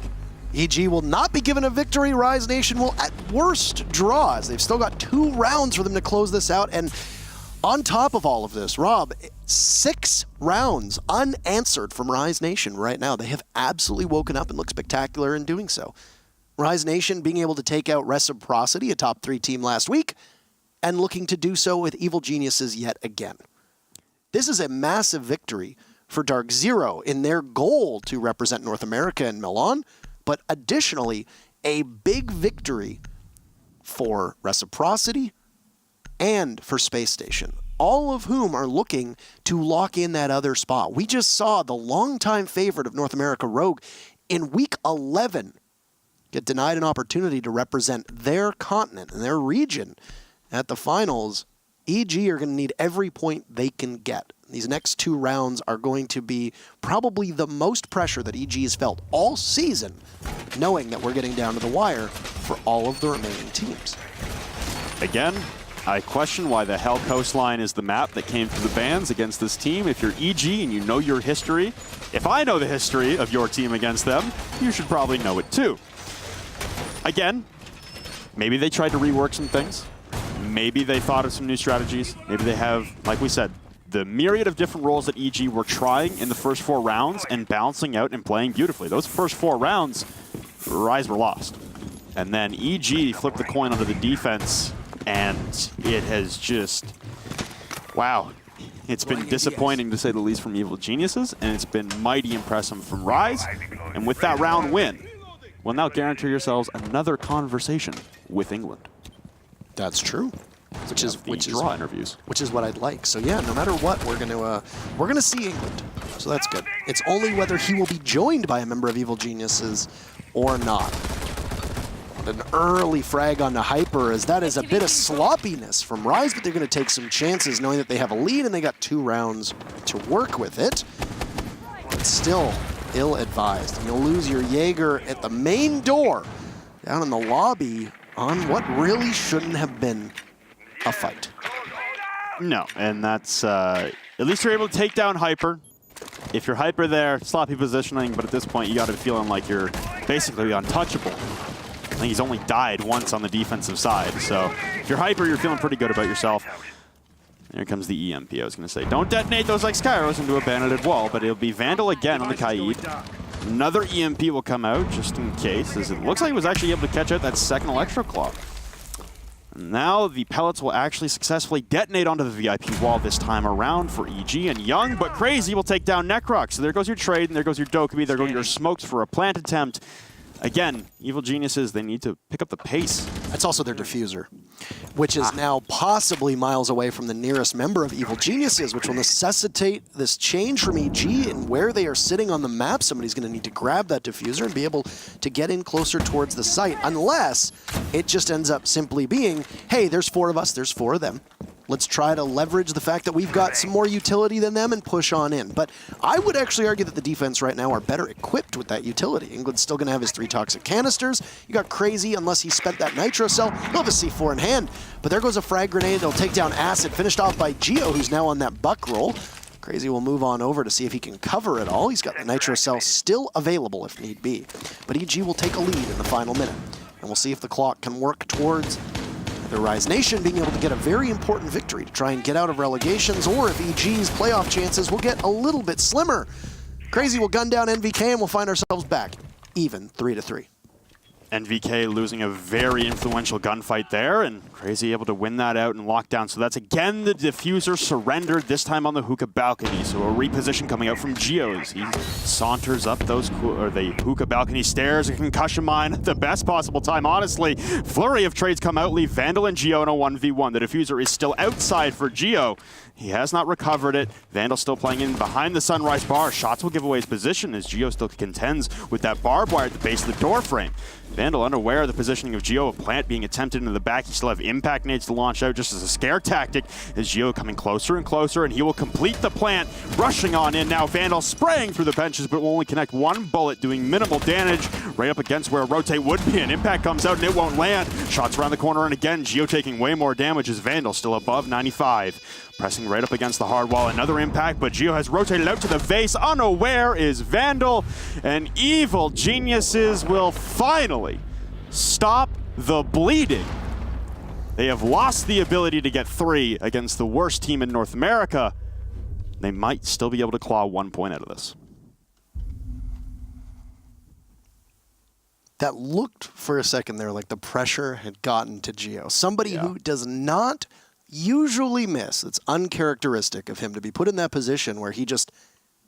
EG will not be given a victory. Rise Nation will at worst draw, as they've still got 2 rounds for them to close this out. And on top of all of this, Rob, 6 rounds unanswered from Rise Nation right now. They have absolutely woken up and look spectacular in doing so. Rise Nation being able to take out Reciprocity, a top 3 team last week, and looking to do so with Evil Geniuses yet again. This is a massive victory for Dark Zero in their goal to represent North America in Milan, but additionally, a big victory for Reciprocity and for Space Station, all of whom are looking to lock in that other spot. We just saw the longtime favorite of North America, Rogue, in week 11 get denied an opportunity to represent their continent and their region at the finals. EG are going to need every point they can get. These next 2 rounds are going to be probably the most pressure that EG has felt all season, knowing that we're getting down to the wire for all of the remaining teams. Again, I question why the hell Coastline is the map that came through the bans against this team. If you're EG and you know your history, if I know the history of your team against them, you should probably know it too. Again, maybe they tried to rework some things. Maybe they thought of some new strategies. Maybe they have, like we said, the myriad of different roles that EG were trying in the first 4 rounds and balancing out and playing beautifully. Those first 4 rounds, Rise were lost. And then EG flipped the coin onto the defense, and it has just, wow. It's been disappointing to say the least from Evil Geniuses, and it's been mighty impressive from Rise. And with that round win, will now guarantee yourselves another conversation with England. That's true. Which is draw interviews. Which is what I'd like. So yeah, no matter what, we're gonna see England. So that's good. It's only whether he will be joined by a member of Evil Geniuses or not. An early frag on the Hyper, as that is a bit of sloppiness from Rise, but they're going to take some chances knowing that they have a lead and they got 2 rounds to work with it. But still ill-advised. And you'll lose your Jaeger at the main door down in the lobby on what really shouldn't have been a fight. No, and that's, at least you're able to take down Hyper. If you're Hyper there, sloppy positioning, but at this point you got to be feeling like you're basically untouchable. I think he's only died once on the defensive side, so if you're Hyper, you're feeling pretty good about yourself. Here comes the EMP, I was going to say. Don't detonate those like Skyros into a banded wall, but it'll be Vandal again on the Kaid. Another EMP will come out, just in case, as it looks like he was actually able to catch out that second Electro Claw. Now the pellets will actually successfully detonate onto the VIP wall this time around for EG, and Young but Crazy will take down Necrox. So there goes your trade, and there goes your Dokkaebi, there go your smokes for a plant attempt. Again, Evil Geniuses, they need to pick up the pace. That's also their diffuser, which is now possibly miles away from the nearest member of Evil Geniuses, which will necessitate this change from EG and where they are sitting on the map. Somebody's going to need to grab that diffuser and be able to get in closer towards the site, unless it just ends up simply being, hey, there's 4 of us, there's 4 of them. Let's try to leverage the fact that we've got some more utility than them and push on in. But I would actually argue that the defense right now are better equipped with that utility. England's still going to have his 3 toxic canisters. You got Crazy, unless he spent that Nitro Cell. He'll have a C4 in hand. But there goes a frag grenade. They'll take down Acid, finished off by Geo, who's now on that buck roll. Crazy will move on over to see if he can cover it all. He's got the Nitro Cell still available if need be. But EG will take a lead in the final minute. And we'll see if the clock can work towards the Rise Nation being able to get a very important victory to try and get out of relegations, or if EG's playoff chances will get a little bit slimmer. Crazy will gun down NVK and we'll find ourselves back even 3-3. NVK losing a very influential gunfight there, and Crazy able to win that out and lock down. So that's again the diffuser surrendered, this time on the hookah balcony. So a reposition coming out from Geo's. He saunters up the hookah balcony stairs, a concussion mine at the best possible time, honestly. Flurry of trades come out, leave Vandal and Geo in a 1v1. The diffuser is still outside for Geo. He has not recovered it. Vandal still playing in behind the Sunrise bar. Shots will give away his position as Geo still contends with that barbed wire at the base of the door frame. Vandal unaware of the positioning of Geo, a plant being attempted into the back. He still have impact nades to launch out just as a scare tactic as Geo coming closer and closer, and he will complete the plant, rushing on in now. Vandal spraying through the benches, but will only connect one bullet, doing minimal damage right up against where a rotate would be. An impact comes out and it won't land. Shots around the corner, and again, Geo taking way more damage as Vandal still above 95. Pressing right up against the hard wall, another impact, but Geo has rotated out to the vase. Unaware is Vandal, and Evil Geniuses will finally stop the bleeding. They have lost the ability to get 3 against the worst team in North America. They might still be able to claw 1 point out of this. That looked for a second there like the pressure had gotten to Geo. Somebody who does not usually miss. It's uncharacteristic of him to be put in that position where he just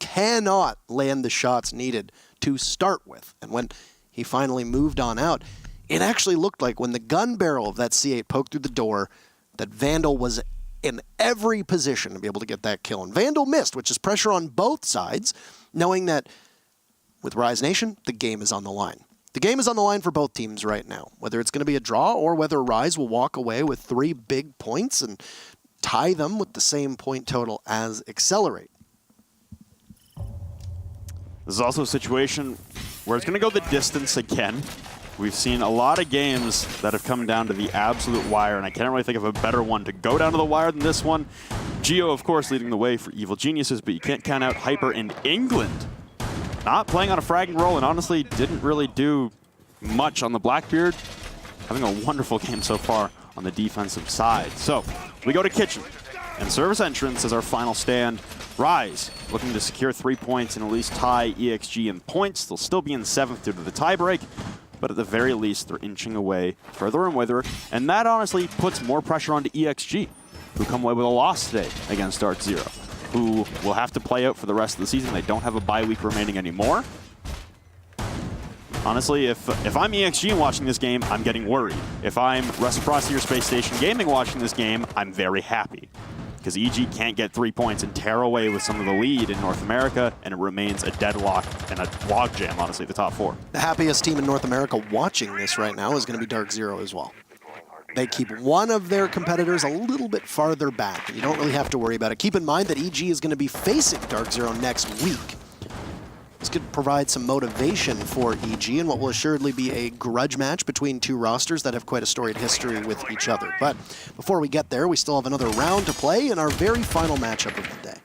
cannot land the shots needed to start with. And when he finally moved on out, it actually looked like when the gun barrel of that C8 poked through the door that Vandal was in every position to be able to get that kill. And Vandal missed, which is pressure on both sides, knowing that with Rise Nation, the game is on the line. The game is on the line for both teams right now, whether it's going to be a draw or whether Rise will walk away with 3 big points and tie them with the same point total as Accelerate. This is also a situation where it's going to go the distance again. We've seen a lot of games that have come down to the absolute wire, and I can't really think of a better one to go down to the wire than this one. Geo, of course, leading the way for Evil Geniuses, but you can't count out Hyper and England. Not playing on a fragging role, and honestly didn't really do much on the Blackbeard. Having a wonderful game so far on the defensive side. So we go to Kitchen, and Service Entrance as our final stand. Rise looking to secure 3 points and at least tie EXG in points. They'll still be in 7th due to the tiebreak, but at the very least they're inching away further and further, and that honestly puts more pressure onto EXG, who come away with a loss today against Dark Zero, who will have to play out for the rest of the season. They don't have a bye week remaining anymore. Honestly, if I'm EXG watching this game, I'm getting worried. If I'm Reciprocity or Space Station Gaming watching this game, I'm very happy. Because EG can't get 3 points and tear away with some of the lead in North America, and it remains a deadlock and a logjam, honestly, the top 4. The happiest team in North America watching this right now is going to be Dark Zero as well. They keep one of their competitors a little bit farther back, and you don't really have to worry about it. Keep in mind that EG is going to be facing Dark Zero next week. This could provide some motivation for EG in what will assuredly be a grudge match between 2 rosters that have quite a storied history with each other. But before we get there, we still have another round to play in our very final matchup of the day.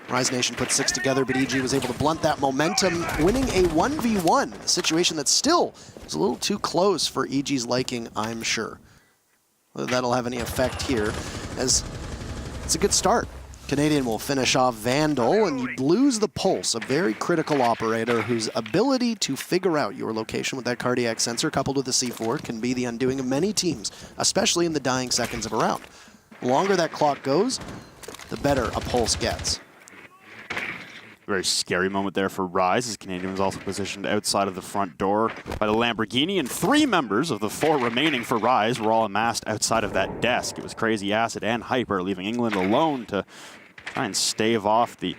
Rise Nation put 6 together, but EG was able to blunt that momentum, winning a 1v1, a situation that still is a little too close for EG's liking, I'm sure. Whether that'll have any effect here, as it's a good start. Canadian will finish off Vandal, and you lose the Pulse, a very critical operator whose ability to figure out your location with that cardiac sensor coupled with the C4 can be the undoing of many teams, especially in the dying seconds of a round. The longer that clock goes, the better a Pulse gets. Very scary moment there for Rise, as Canadian was also positioned outside of the front door by the Lamborghini, and 3 members of the 4 remaining for Rise were all amassed outside of that desk. It was Crazy Acid and Hyper, leaving England alone to try and stave off the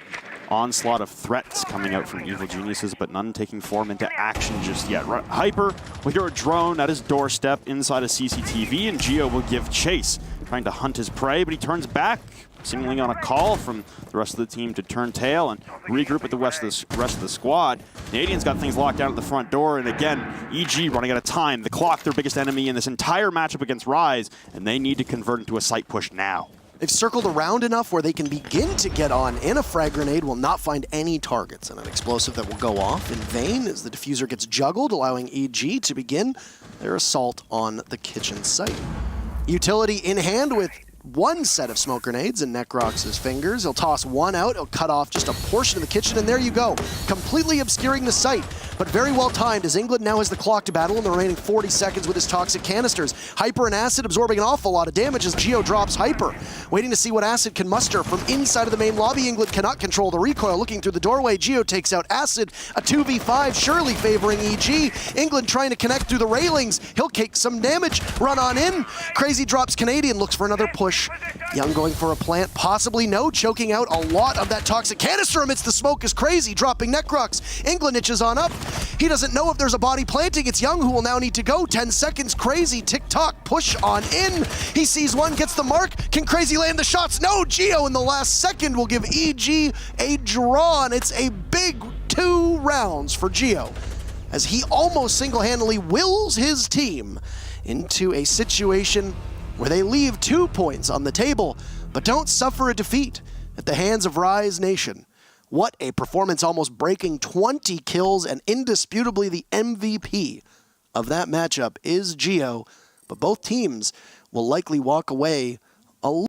onslaught of threats coming out from Evil Geniuses, but none taking form into action just yet. Hyper will hear a drone at his doorstep inside a CCTV, and Geo will give chase, trying to hunt his prey, but he turns back, seemingly on a call from the rest of the team to turn tail and regroup with the rest of the squad. Canadians got things locked down at the front door, and again, EG running out of time. The clock, their biggest enemy in this entire matchup against Rise, and they need to convert into a site push now. They've circled around enough where they can begin to get on, and a frag grenade will not find any targets, and an explosive that will go off in vain as the diffuser gets juggled, allowing EG to begin their assault on the kitchen site. Utility in hand with 1 set of smoke grenades in Necrox's fingers. He'll toss one out, he'll cut off just a portion of the kitchen, and there you go, completely obscuring the site. but very well timed as England now has the clock to battle in the remaining 40 seconds with his toxic canisters. Hyper and Acid absorbing an awful lot of damage as Geo drops Hyper. Waiting to see what Acid can muster from inside of the main lobby. England cannot control the recoil. Looking through the doorway, Geo takes out Acid. A 2v5 surely favoring EG. England trying to connect through the railings. He'll take some damage. Run on in. Crazy drops Canadian. Looks for another push. Young going for a plant. Possibly no. Choking out a lot of that toxic canister amidst the smoke is Crazy. Dropping Necrox. England itches on up. He doesn't know if there's a body planting. It's Young who will now need to go. 10 seconds. Crazy. Tick-tock. Push on in. He sees one. Gets the mark. Can Crazy land the shots? No. Geo in the last second will give EG a draw. And it's a big 2 rounds for Geo, as he almost single-handedly wills his team into a situation where they leave 2 points on the table, but don't suffer a defeat at the hands of Rise Nation. What a performance, almost breaking 20 kills, and indisputably the MVP of that matchup is Geo, but both teams will likely walk away